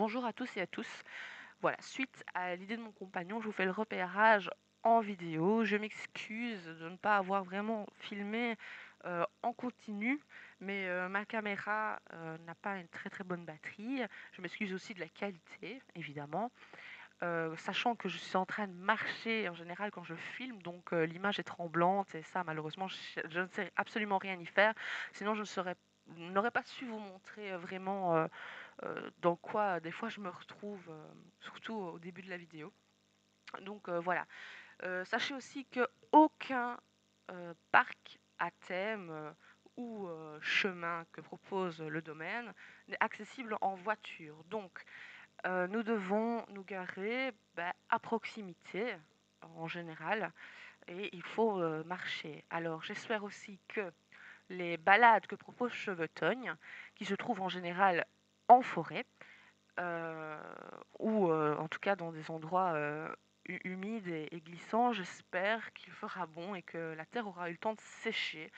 Bonjour à tous et à tous. Voilà, suite à l'idée de mon compagnon, je vous fais le repérage en vidéo. Je m'excuse de ne pas avoir vraiment filmé en continu, mais ma caméra n'a pas une très très bonne batterie. Je m'excuse aussi de la qualité, évidemment. Sachant que je suis en train de marcher en général quand je filme, donc l'image est tremblante et ça malheureusement je ne sais absolument rien y faire. Sinon je n'aurais pas su vous montrer vraiment dans quoi des fois je me retrouve, surtout au début de la vidéo. Donc voilà. Sachez aussi que aucun parc à thème ou chemin que propose le domaine n'est accessible en voiture. Donc nous devons nous garer à proximité en général et il faut marcher. Alors j'espère aussi que les balades que propose Chevetogne, qui se trouvent en général en forêt, euh, ou en tout cas dans des endroits humides et glissants, j'espère qu'il fera bon et que la terre aura eu le temps de sécher.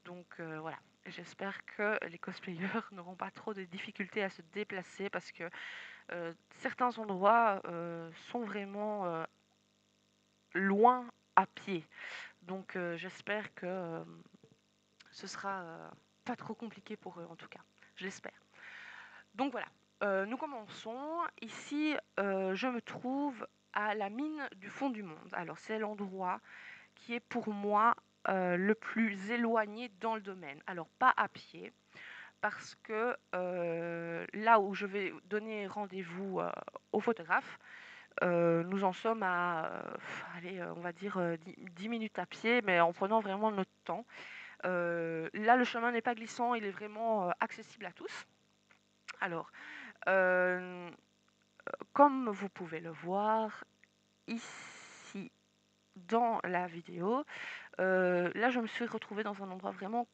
Donc voilà, j'espère que les cosplayers n'auront pas trop de difficultés à se déplacer parce que certains endroits sont vraiment loin à pied. Donc j'espère que ce sera pas trop compliqué pour eux en tout cas. Je l'espère. Donc voilà, nous commençons. Ici, je me trouve à la mine du fond du monde. Alors c'est l'endroit qui est pour moi le plus éloigné dans le domaine. Alors pas à pied, parce que là où je vais donner rendez-vous au photographe, nous en sommes à, allez, on va dire 10 minutes à pied, mais en prenant vraiment notre temps. Là, le chemin n'est pas glissant, il est vraiment accessible à tous. Alors, euh, comme vous pouvez le voir ici dans la vidéo, là je me suis retrouvée dans un endroit vraiment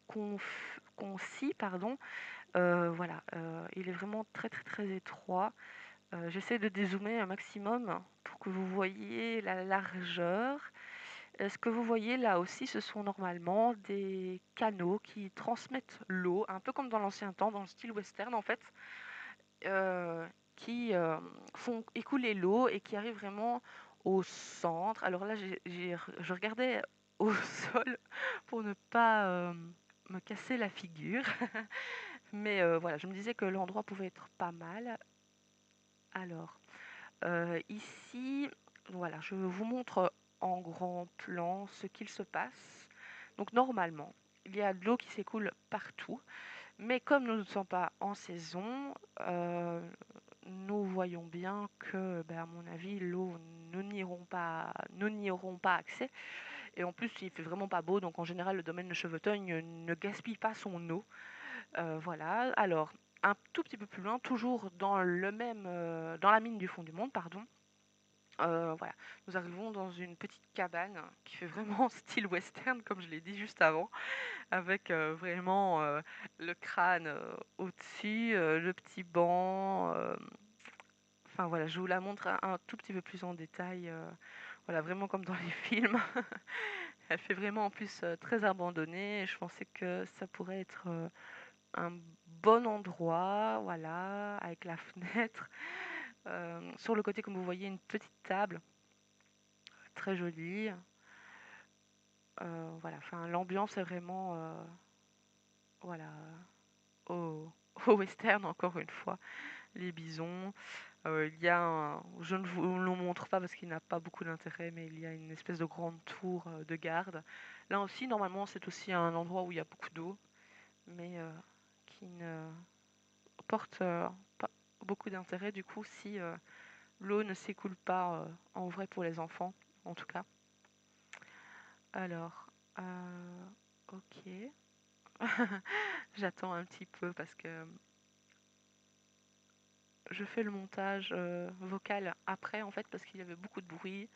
concis, pardon. Voilà, il est vraiment très très très étroit. J'essaie de dézoomer un maximum pour que vous voyez la largeur. Ce que vous voyez là aussi, ce sont normalement des canaux qui transmettent l'eau, un peu comme dans l'ancien temps, dans le style western en fait, euh, qui font écouler l'eau et qui arrivent vraiment au centre. Alors là, je regardais au sol pour ne pas me casser la figure. Mais voilà, je me disais que l'endroit pouvait être pas mal. Alors, ici, voilà, je vous montre en grand plan ce qu'il se passe. Donc normalement, il y a de l'eau qui s'écoule partout. Mais comme nous ne sommes pas en saison, nous voyons bien que, à mon avis, l'eau, nous n'y aurons pas accès. Et en plus, il fait vraiment pas beau, donc en général, le domaine de Chevetogne ne gaspille pas son eau. Voilà. Alors, un tout petit peu plus loin, toujours dans dans la mine du fond du monde, pardon. Voilà, nous arrivons dans une petite cabane qui fait vraiment style western, comme je l'ai dit juste avant, avec vraiment le crâne au-dessus, le petit banc. Enfin voilà, je vous la montre un tout petit peu plus en détail. Voilà, vraiment comme dans les films. Elle fait vraiment en plus très abandonnée. Je pensais que ça pourrait être un bon endroit, voilà, avec la fenêtre. Sur le côté, comme vous voyez, une petite table très jolie. Voilà, enfin l'ambiance est vraiment voilà au, au western encore une fois. Les bisons. Il y a je ne vous le montre pas parce qu'il n'a pas beaucoup d'intérêt, mais il y a une espèce de grande tour de garde. Là aussi, normalement, c'est aussi un endroit où il y a beaucoup d'eau, mais qui ne porte pas beaucoup d'intérêt du coup si l'eau ne s'écoule pas en vrai pour les enfants, en tout cas. Alors, ok. J'attends un petit peu parce que je fais le montage vocal après en fait parce qu'il y avait beaucoup de bruit.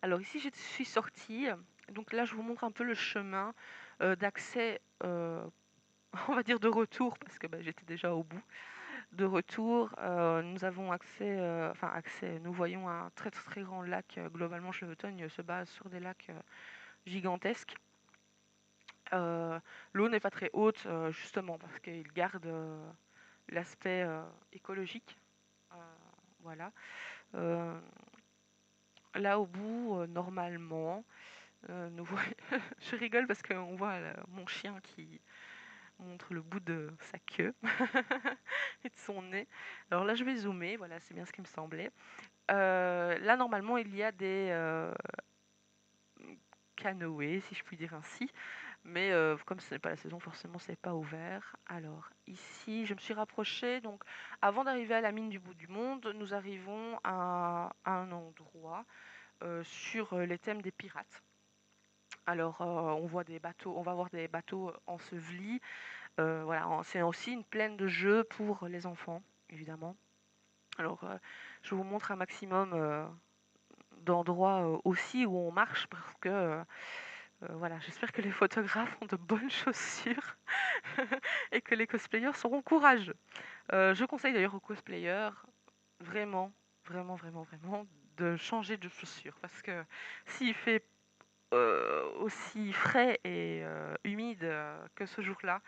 Alors ici je suis sortie, donc là je vous montre un peu le chemin d'accès, on va dire de retour parce que j'étais déjà au bout. De retour, nous avons accès, enfin accès, nous voyons un très très, très grand lac. Globalement Chevetogne se base sur des lacs gigantesques. L'eau n'est pas très haute justement parce qu'il garde l'aspect écologique. Voilà. Euh, Là au bout, normalement, nous je rigole parce qu'on voit mon chien qui montre le bout de sa queue et de son nez. Alors là, je vais zoomer, voilà, c'est bien ce qui me semblait. Là, normalement, il y a des canoës, si je puis dire ainsi. Mais comme ce n'est pas la saison, forcément, c'est pas ouvert. Alors, ici, je me suis rapprochée. Donc, avant d'arriver à la mine du bout du monde, nous arrivons à un endroit sur les thèmes des pirates. Alors, on voit des bateaux, on va voir des bateaux ensevelis. Voilà, c'est aussi une plaine de jeux pour les enfants, évidemment. Alors, je vous montre un maximum d'endroits aussi où on marche parce que voilà, j'espère que les photographes ont de bonnes chaussures et que les cosplayers seront courageux. Je conseille d'ailleurs aux cosplayers vraiment, vraiment, vraiment, vraiment de changer de chaussures parce que s'il fait aussi frais et humide que ce jour-là,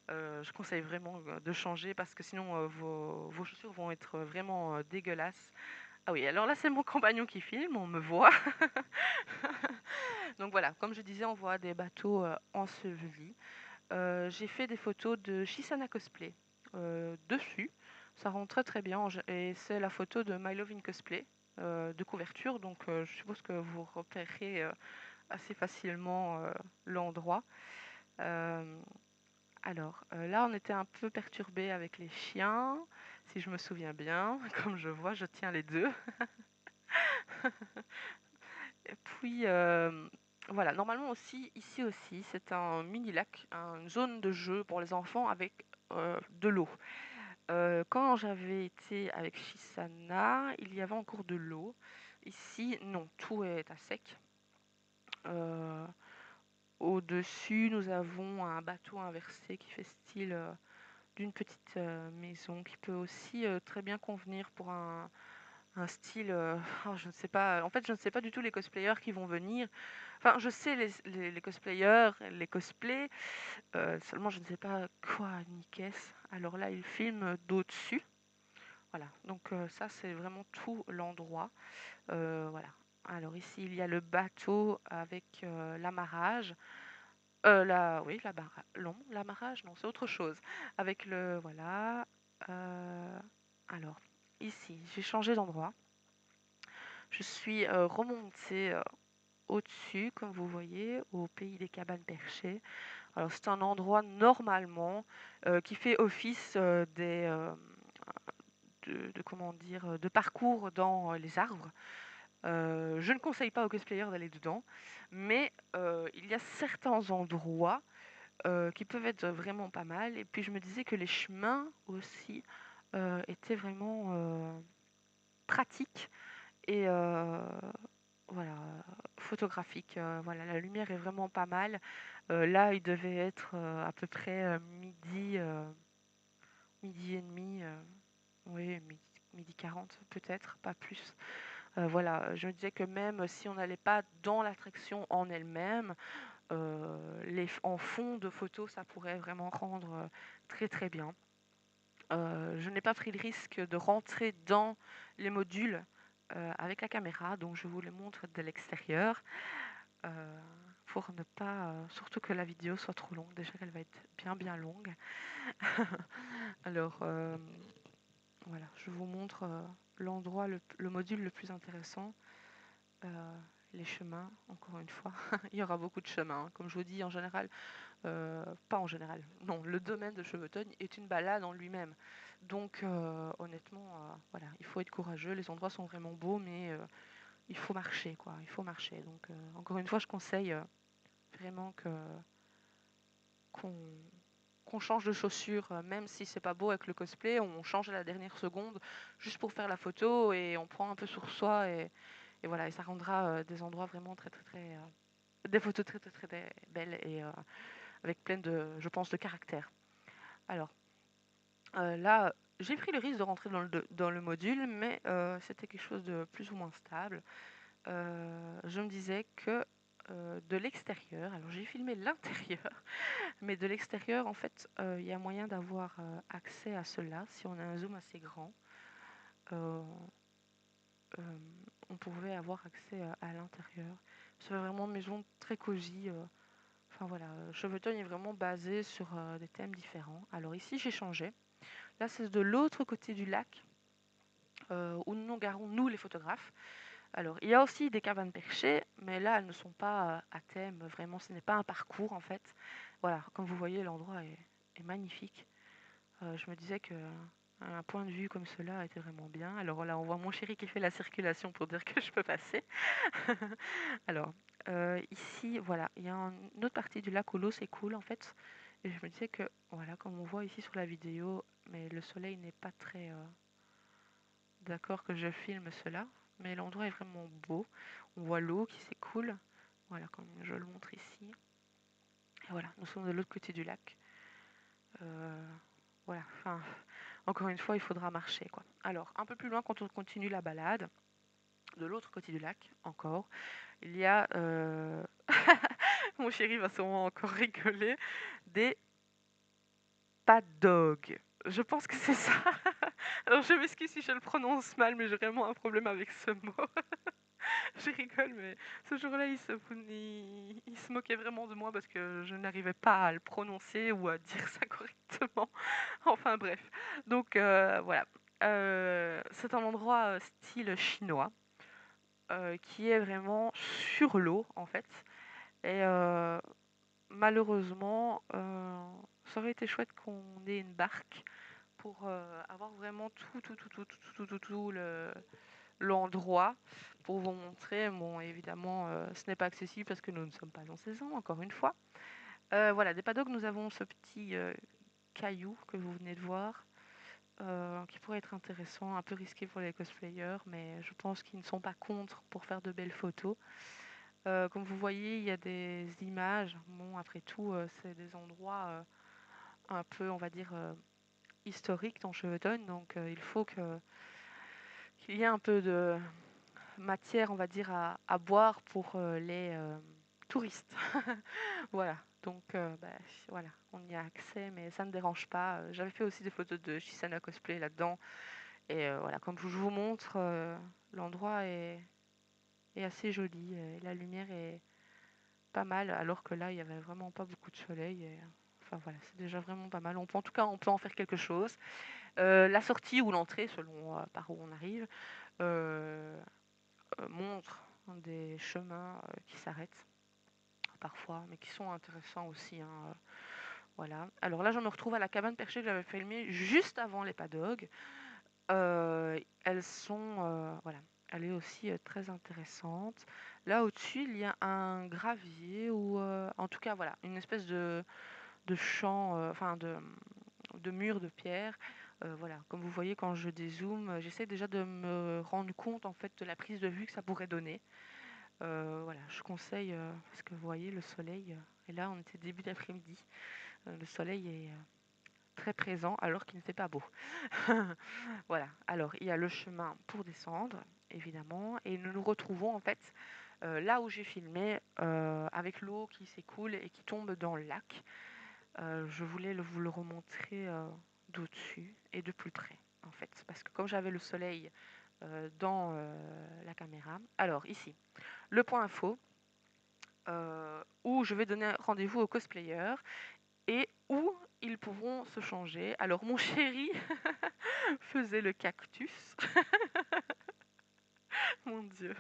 je conseille vraiment de changer parce que sinon vos chaussures vont être vraiment dégueulasses. Ah oui, alors là c'est mon compagnon qui filme, on me voit. Donc voilà, comme je disais, on voit des bateaux ensevelis. J'ai fait des photos de Shisana Cosplay dessus. Ça rend très très bien et c'est la photo de My Love in Cosplay de couverture. Donc je suppose que vous repérerez assez facilement l'endroit. Euh, alors là, on était un peu perturbé avec les chiens, si je me souviens bien. Comme je vois, je tiens les deux. Et puis, voilà, normalement aussi, ici aussi, c'est un mini-lac, une zone de jeu pour les enfants avec de l'eau. Quand j'avais été avec Shisana, il y avait encore de l'eau. Ici, non, tout est à sec. Euh, Au-dessus, nous avons un bateau inversé qui fait style d'une petite maison qui peut aussi très bien convenir pour un style, oh, je ne sais pas, en fait, je ne sais pas du tout les cosplayers qui vont venir. Enfin, je sais les cosplayers, les cosplays, seulement je ne sais pas quoi ni qu'est-ce. Alors là, ils filment d'au-dessus. Voilà, donc ça, c'est vraiment tout l'endroit. Voilà. Alors ici, il y a le bateau avec l'amarrage. Oui, non, l'amarrage, non, c'est autre chose. Avec le, voilà. euh, alors, ici, j'ai changé d'endroit. Je suis remontée au-dessus, comme vous voyez, au pays des cabanes perchées. Alors, c'est un endroit normalement qui fait office comment dire, de parcours dans les arbres. Je ne conseille pas aux cosplayers d'aller dedans, mais il y a certains endroits qui peuvent être vraiment pas mal. Et puis je me disais que les chemins aussi étaient vraiment pratiques et voilà, photographiques. Voilà, la lumière est vraiment pas mal. Là, il devait être à peu près midi et demi, oui, midi 40 peut-être, pas plus. Voilà, je me disais que même si on n'allait pas dans l'attraction en elle-même, en fond de photo, ça pourrait vraiment rendre très très bien. Je n'ai pas pris le risque de rentrer dans les modules avec la caméra, donc je vous les montre de l'extérieur pour ne pas, surtout que la vidéo soit trop longue. Déjà qu'elle va être bien bien longue. Alors voilà, je vous montre l'endroit, le module le plus intéressant. Les chemins, encore une fois, il y aura beaucoup de chemins, hein. Comme je vous dis, en général, pas en général, non, le domaine de Chevetogne est une balade en lui-même. Donc, honnêtement, voilà, il faut être courageux. Les endroits sont vraiment beaux, mais il faut marcher, quoi. Il faut marcher. Donc, encore une fois, je conseille vraiment qu'on qu'on change de chaussures, même si c'est pas beau avec le cosplay, on change à la dernière seconde, juste pour faire la photo et on prend un peu sur soi et voilà, et ça rendra des endroits vraiment très très très, des photos très très très belles et avec plein de, je pense, de caractère. Alors là, j'ai pris le risque de rentrer dans le module, mais c'était quelque chose de plus ou moins stable. Je me disais que de l'extérieur, alors j'ai filmé l'intérieur, mais de l'extérieur, en fait, il y a moyen d'avoir accès à cela si on a un zoom assez grand. euh, euh, on pouvait avoir accès à l'intérieur. C'est vraiment une maison très cosy. Enfin voilà, Cheveton est vraiment basé sur des thèmes différents. Alors ici, j'ai changé. Là, c'est de l'autre côté du lac où nous garons, nous, les photographes. Alors, il y a aussi des cabanes perchées, mais là, elles ne sont pas à thème. Vraiment, ce n'est pas un parcours, en fait. Voilà, comme vous voyez, l'endroit est magnifique. Je me disais que un point de vue comme cela était vraiment bien. Alors là, on voit mon chéri qui fait la circulation pour dire que je peux passer. Alors, ici, voilà, il y a une autre partie du lac où l'eau s'écoule, en fait. Et je me disais que, voilà, comme on voit ici sur la vidéo, mais le soleil n'est pas très d'accord que je filme cela. Mais l'endroit est vraiment beau. On voit l'eau qui s'écoule. Voilà, comme je le montre ici. Et voilà, nous sommes de l'autre côté du lac. Voilà, enfin, encore une fois, il faudra marcher, quoi. Alors, un peu plus loin, quand on continue la balade, de l'autre côté du lac, encore, il y a, mon chéri va sûrement encore rigoler, des padogs. Je pense que c'est ça. Alors, je m'excuse si je le prononce mal, mais j'ai vraiment un problème avec ce mot. Je rigole, mais ce jour-là, il se moquait vraiment de moi parce que je n'arrivais pas à le prononcer ou à dire ça correctement. Enfin bref. Donc voilà. C'est un endroit style chinois qui est vraiment sur l'eau en fait. Et malheureusement, ça aurait été chouette qu'on ait une barque pour avoir vraiment tout l'endroit pour vous montrer. Bon, évidemment, ce n'est pas accessible parce que nous ne sommes pas en saison, encore une fois. Voilà, des paddocks, nous avons ce petit caillou que vous venez de voir, qui pourrait être intéressant, un peu risqué pour les cosplayers, mais je pense qu'ils ne sont pas contre pour faire de belles photos. Comme vous voyez, il y a des images. Bon, après tout, c'est des endroits un peu, on va dire, historiques dans Cheveton, donc il faut qu'il y ait un peu de matière, on va dire, à boire pour les touristes. Voilà, donc bah, voilà, on y a accès, mais ça ne dérange pas. J'avais fait aussi des photos de Shisana Cosplay là-dedans. Et voilà, comme je vous montre, l'endroit est assez joli. Et la lumière est pas mal, alors que là, il n'y avait vraiment pas beaucoup de soleil. Et, enfin voilà, c'est déjà vraiment pas mal. En tout cas, on peut en faire quelque chose. La sortie ou l'entrée, selon par où on arrive, euh, montre des chemins qui s'arrêtent parfois, mais qui sont intéressants aussi, hein, voilà. Alors là, je me retrouve à la cabane perchée que j'avais filmée juste avant les padogs. Elles sont, voilà, elle est aussi très intéressante. Là au-dessus, il y a un gravier ou, en tout cas, voilà, une espèce de champ, enfin de mur de pierre. Voilà, comme vous voyez, quand je dézoome, j'essaie déjà de me rendre compte en fait de la prise de vue que ça pourrait donner. Voilà, je conseille, parce que vous voyez, le soleil, et là on était début d'après-midi, le soleil est très présent alors qu'il ne fait pas beau. Voilà, alors il y a le chemin pour descendre, évidemment, et nous nous retrouvons en fait là où j'ai filmé, avec l'eau qui s'écoule et qui tombe dans le lac. Je voulais vous le remontrer d'au-dessus et de plus près, en fait, parce que comme j'avais le soleil dans la caméra. Alors ici, le point info, où je vais donner rendez-vous aux cosplayers et où ils pourront se changer. Alors mon chéri faisait le cactus. Mon Dieu.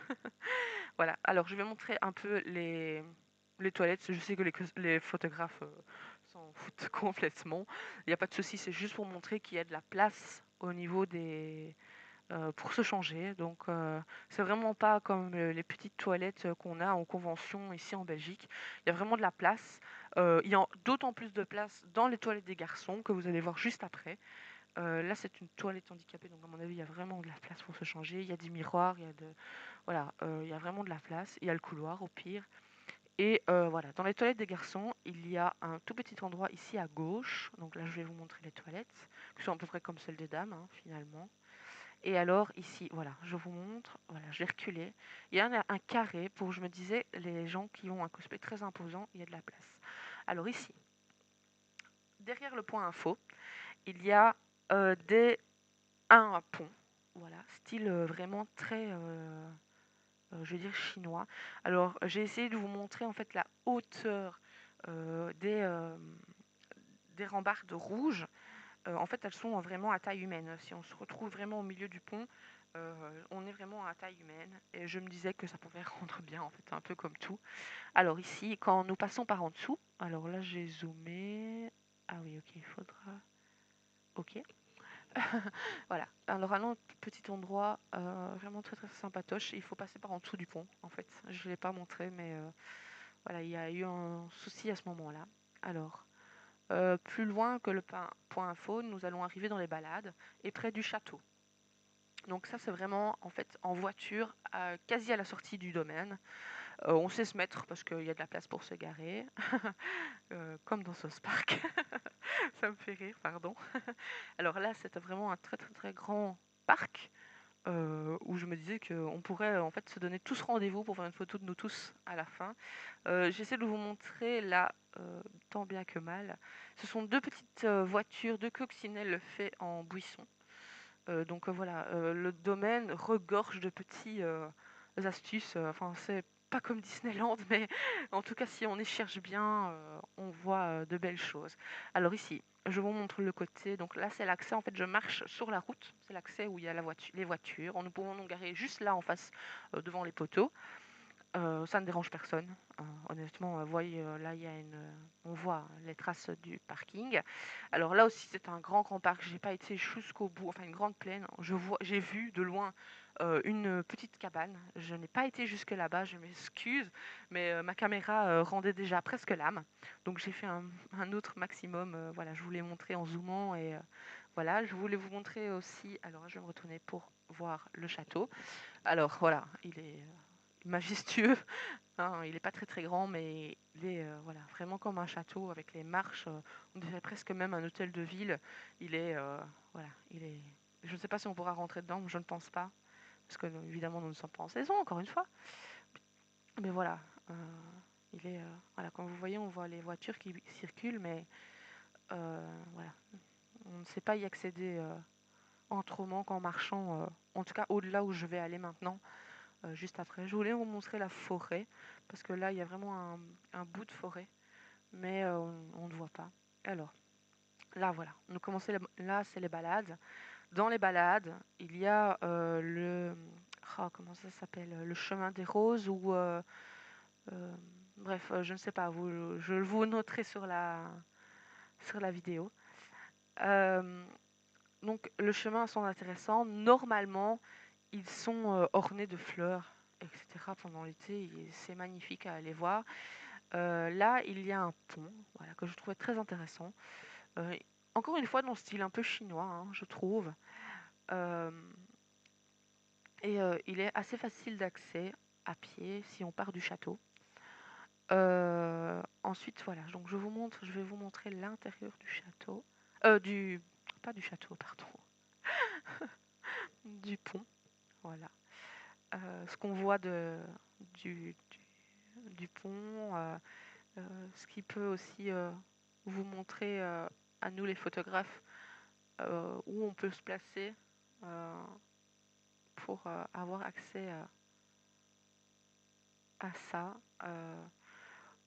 Voilà, alors je vais montrer un peu les toilettes. Je sais que les photographes s'en foutent complètement. Il n'y a pas de souci, c'est juste pour montrer qu'il y a de la place au niveau des, pour se changer. Donc c'est vraiment pas comme les petites toilettes qu'on a en convention ici en Belgique. Il y a vraiment de la place. Il y a d'autant plus de place dans les toilettes des garçons que vous allez voir juste après. Là c'est une toilette handicapée, donc à mon avis il y a vraiment de la place pour se changer. Il y a des miroirs, il y a voilà, il y a vraiment de la place. Il y a le couloir au pire. Et voilà, dans les toilettes des garçons, il y a un tout petit endroit ici à gauche. Donc là je vais vous montrer les toilettes, qui sont à peu près comme celles des dames, hein, finalement. Et alors ici, voilà, je vous montre, voilà, je vais reculer. Il y a un carré pour, je me disais, les gens qui ont un cosplay très imposant, il y a de la place. Alors ici, derrière le point info, il y a un pont. voilà, style vraiment très, je veux dire chinois. Alors, j'ai essayé de vous montrer en fait la hauteur des rambardes rouges. En fait, elles sont vraiment à taille humaine. Si on se retrouve vraiment au milieu du pont, on est vraiment à taille humaine. Et je me disais que ça pouvait rendre bien, en fait, un peu comme tout. Alors ici, quand nous passons par en dessous, alors là j'ai zoomé. Ah oui, ok, il faudra. Ok. Voilà. Alors un autre petit endroit vraiment très très sympatoche. Il faut passer par en dessous du pont, en fait. Je ne l'ai pas montré, mais voilà, il y a eu un souci à ce moment-là. Alors, plus loin que le point info, nous allons arriver dans les balades et près du château. Donc ça, c'est vraiment en fait en voiture, quasi à la sortie du domaine. On sait se mettre parce qu'il y a de la place pour se garer, comme dans South Park. Ça me fait rire, pardon. Alors là, c'était vraiment un très très très grand parc où je me disais qu'on pourrait en fait se donner tous rendez-vous pour faire une photo de nous tous à la fin. J'essaie de vous montrer là, tant bien que mal. Ce sont deux petites voitures, deux coccinelles faites en buisson. Donc voilà, le domaine regorge de petits astuces. Enfin, c'est pas comme Disneyland, mais en tout cas, si on y cherche bien, on voit de belles choses. Alors ici, je vous montre le côté. Donc là, c'est l'accès. En fait, je marche sur la route. C'est l'accès où il y a les voitures. Nous pouvons nous garer juste là en face, devant les poteaux. Ça ne dérange personne. Honnêtement, vous voyez, là, on voit les traces du parking. Alors là aussi, c'est un grand, grand parc. J'ai pas été jusqu'au bout, enfin une grande plaine. J'ai vu de loin une petite cabane. Je n'ai pas été jusque là-bas, je m'excuse, mais ma caméra rendait déjà presque l'âme. Donc j'ai fait un autre maximum. Voilà, je vous l'ai montré en zoomant et voilà, je voulais vous montrer aussi. Alors, je vais me retourner pour voir le château. Alors voilà, il est majestueux. Hein, il n'est pas très très grand, mais il est voilà, vraiment comme un château avec les marches. On dirait presque même un hôtel de ville. Il est, voilà, il est. Je ne sais pas si on pourra rentrer dedans, mais je ne pense pas, parce que évidemment nous ne sommes pas en saison, encore une fois. Mais voilà, euh, il est, voilà, comme vous voyez, on voit les voitures qui circulent, mais voilà, on ne sait pas y accéder autrement qu'en marchant. En tout cas, au-delà où je vais aller maintenant. Juste après. Je voulais vous montrer la forêt, parce que là, il y a vraiment un bout de forêt, mais on ne voit pas. Alors, là, voilà. Nous commençons là, c'est les balades. Dans les balades, il y a comment ça s'appelle? Le chemin des roses ou... euh, bref, je ne sais pas. Je vous noterai sur la vidéo. Euh, donc, le chemin sont intéressants. Normalement, ils sont ornés de fleurs, etc. pendant l'été. Et c'est magnifique à aller voir. Là, il y a un pont, voilà, que je trouvais très intéressant. Euh, Encore une fois, dans le style un peu chinois, hein, je trouve. Euh, il est assez facile d'accès à pied si on part du château. Ensuite, voilà, donc je vais vous montrer l'intérieur du château. Pas du château, pardon, du pont. Voilà. Ce qu'on voit du, du pont, ce qui peut aussi vous montrer à nous les photographes où on peut se placer euh, pour avoir accès à ça.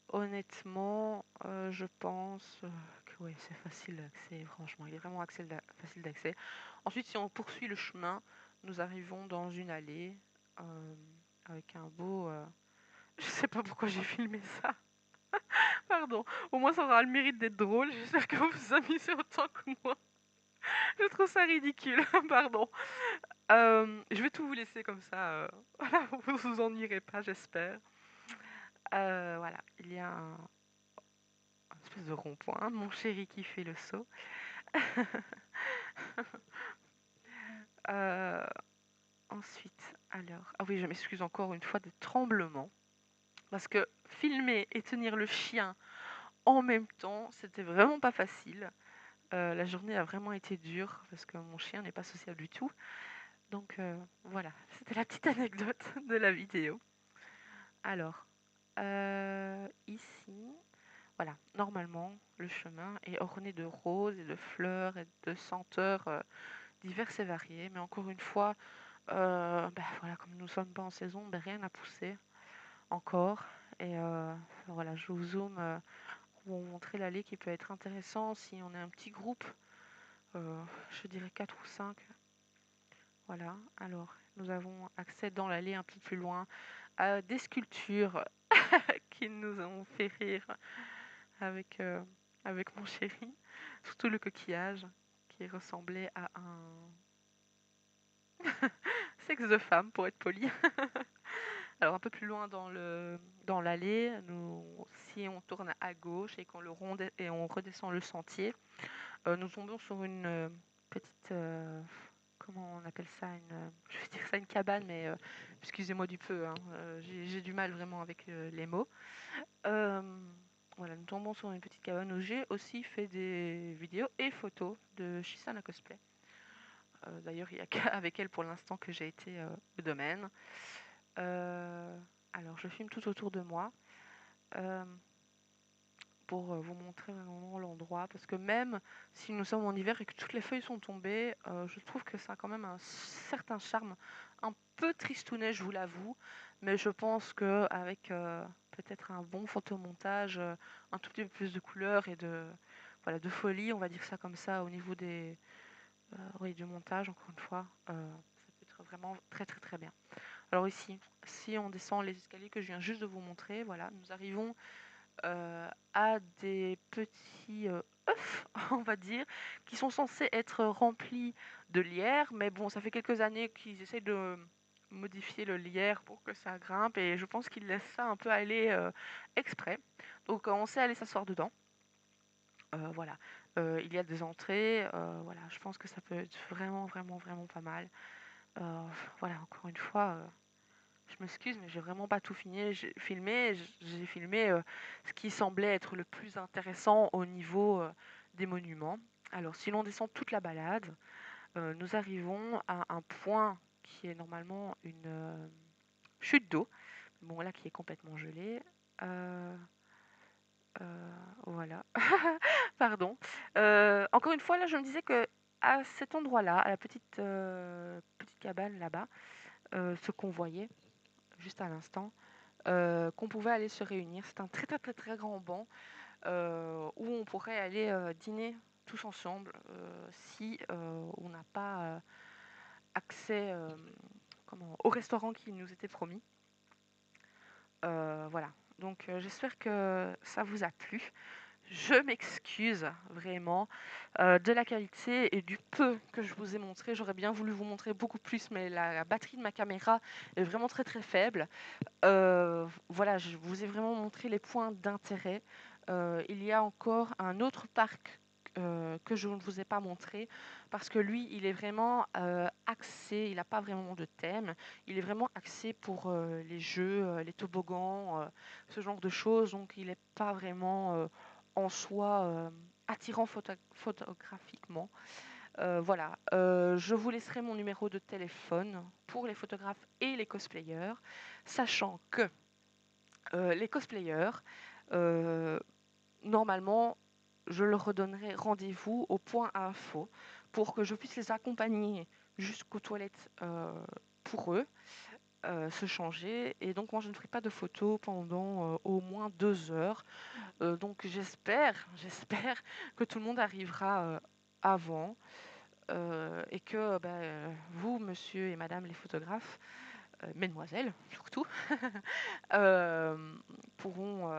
Honnêtement, je pense que oui, c'est facile d'accès, franchement, il est vraiment facile d'accès. Ensuite, si on poursuit le chemin, nous arrivons dans une allée euh, avec un beau... Je sais pas pourquoi j'ai filmé ça. Pardon. Au moins, ça aura le mérite d'être drôle. J'espère que vous vous amusez autant que moi. Je trouve ça ridicule. Pardon. Je vais tout vous laisser comme ça. Voilà, vous vous ennuierez pas, j'espère. Voilà, il y a un espèce de rond-point. Mon chéri qui fait le saut. Euh, Ensuite, alors... Ah oui, je m'excuse encore une fois de tremblement. Parce que filmer et tenir le chien en même temps, c'était vraiment pas facile. La journée a vraiment été dure parce que mon chien n'est pas sociable du tout. Donc voilà, c'était la petite anecdote de la vidéo. Alors, ici, voilà, normalement, le chemin est orné de roses et de fleurs et de senteurs diverses et variées. Mais encore une fois, voilà, comme nous ne sommes pas en saison, rien n'a poussé encore. Et voilà, je vous zoome pour vous montrer l'allée qui peut être intéressant si on est un petit groupe, je dirais 4 ou 5. Voilà, alors nous avons accès dans l'allée un peu plus loin à des sculptures qui nous ont fait rire avec, avec mon chéri, surtout le coquillage qui ressemblait à un sexe de femme pour être poli. Alors un peu plus loin dans l'allée, si on tourne à gauche et qu'on et on redescend le sentier, nous tombons sur une petite comment on appelle ça, je vais dire ça une cabane, mais excusez-moi du peu, hein, j'ai du mal vraiment avec les mots. Euh, voilà, nous tombons sur une petite cabane où j'ai aussi fait des vidéos et photos de Shisana Cosplay. D'ailleurs, il n'y a qu'avec elle pour l'instant que j'ai été au domaine. Euh, alors, je filme tout autour de moi euh, pour vous montrer vraiment l'endroit. Parce que même si nous sommes en hiver et que toutes les feuilles sont tombées, je trouve que ça a quand même un certain charme. Un peu tristounet, je vous l'avoue. Mais je pense qu'avec peut-être un bon photomontage, un tout petit peu plus de couleurs et voilà, de folie, on va dire ça comme ça, au niveau oui, du montage, encore une fois, ça peut être vraiment très très très bien. Alors ici, si on descend les escaliers que je viens juste de vous montrer, voilà, nous arrivons à des petits œufs, on va dire, qui sont censés être remplis de lierre, mais bon, ça fait quelques années qu'ils essayent de modifier le lierre pour que ça grimpe, et je pense qu'ils laissent ça un peu aller exprès. Donc on sait aller s'asseoir dedans. Voilà. Il y a des entrées, voilà, je pense que ça peut être vraiment, vraiment, vraiment pas mal. Euh, voilà, encore une fois, je m'excuse, mais j'ai vraiment pas tout filmé. J'ai filmé ce qui semblait être le plus intéressant au niveau des monuments. Alors, si l'on descend toute la balade, nous arrivons à un point qui est normalement une chute d'eau. Bon, là, qui est complètement gelée. Euh, voilà. Pardon. Encore une fois, là, je me disais que à cet endroit-là, à la petite cabane là-bas, ce qu'on voyait juste à l'instant, qu'on pouvait aller se réunir. C'est un très très très très grand banc où on pourrait aller dîner tous ensemble si on n'a pas accès au restaurant qui nous était promis. Voilà. Donc j'espère que ça vous a plu. Je m'excuse vraiment de la qualité et du peu que je vous ai montré. J'aurais bien voulu vous montrer beaucoup plus, mais la batterie de ma caméra est vraiment très très faible. Voilà, je vous ai vraiment montré les points d'intérêt. Il y a encore un autre parc que je ne vous ai pas montré parce que lui, il est vraiment axé, il n'a pas vraiment de thème, il est vraiment axé pour les jeux, les toboggans, ce genre de choses. Donc, il n'est pas vraiment en soi attirant photographiquement. Voilà, je vous laisserai mon numéro de téléphone pour les photographes et les cosplayers, sachant que les cosplayers, euh, normalement, je leur redonnerai rendez-vous au point info pour que je puisse les accompagner jusqu'aux toilettes pour eux, se changer. Et donc, moi, je ne ferai pas de photos pendant au moins 2 heures. Donc, j'espère que tout le monde arrivera avant. Et que vous, monsieur et madame les photographes, mesdemoiselles surtout, euh, pourront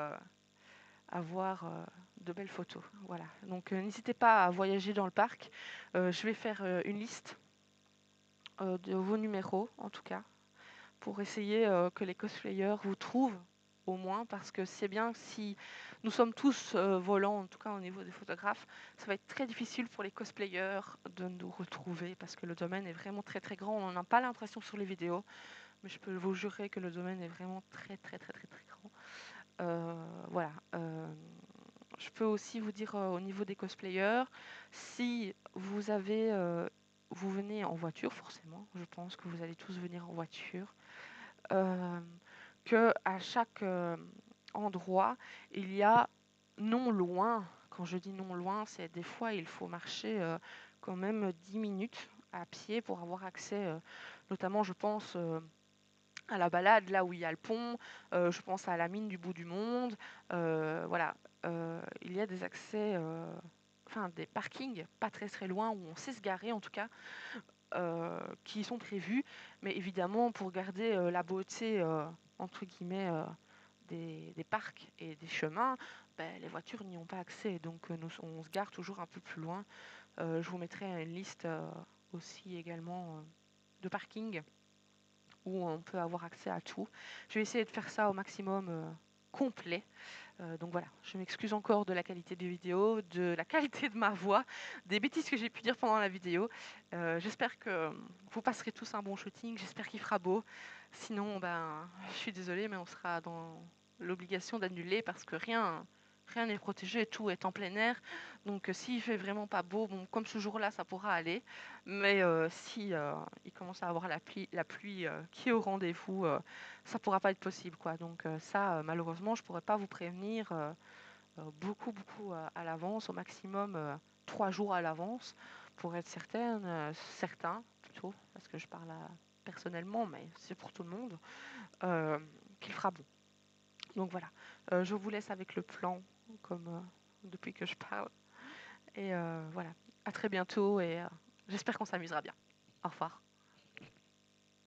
avoir de belles photos. Voilà. Donc n'hésitez pas à voyager dans le parc. Je vais faire une liste de vos numéros, en tout cas, pour essayer que les cosplayers vous trouvent au moins, parce que c'est bien que si nous sommes tous volants, en tout cas au niveau des photographes, ça va être très difficile pour les cosplayers de nous retrouver, parce que le domaine est vraiment très très grand. On n'en a pas l'impression sur les vidéos, mais je peux vous jurer que le domaine est vraiment très très très très très grand. Voilà. Je peux aussi vous dire au niveau des cosplayers, si vous venez en voiture, forcément, je pense que vous allez tous venir en voiture, euh, que à chaque endroit, il y a non loin. Quand je dis non loin, c'est des fois il faut marcher quand même 10 minutes à pied pour avoir accès, notamment je pense à la balade, là où il y a le pont, je pense à la mine du bout du monde. Voilà, il y a des accès, enfin des parkings pas très très loin où on sait se garer en tout cas, qui sont prévus. Mais évidemment, pour garder la beauté, entre guillemets, des parcs et des chemins, ben, les voitures n'y ont pas accès. Donc on se gare toujours un peu plus loin. Je vous mettrai une liste aussi également de parking où on peut avoir accès à tout. Je vais essayer de faire ça au maximum complet. Donc voilà, je m'excuse encore de la qualité des vidéos, de la qualité de ma voix, des bêtises que j'ai pu dire pendant la vidéo. J'espère que vous passerez tous un bon shooting, j'espère qu'il fera beau. Sinon, ben, je suis désolée, mais on sera dans l'obligation d'annuler parce que rien n'est protégé, tout est en plein air. Donc s'il fait vraiment pas beau, bon, comme ce jour-là, ça pourra aller. Mais si il commence à avoir la pluie qui est au rendez-vous, ça pourra pas être possible, quoi. Donc ça, malheureusement, je pourrais pas vous prévenir beaucoup à l'avance, au maximum 3 jours à l'avance, pour être certain plutôt, parce que je parle personnellement, mais c'est pour tout le monde, euh, qu'il fera bon. Donc voilà, je vous laisse avec le plan, comme depuis que je parle. Et voilà, à très bientôt et j'espère qu'on s'amusera bien. Au revoir.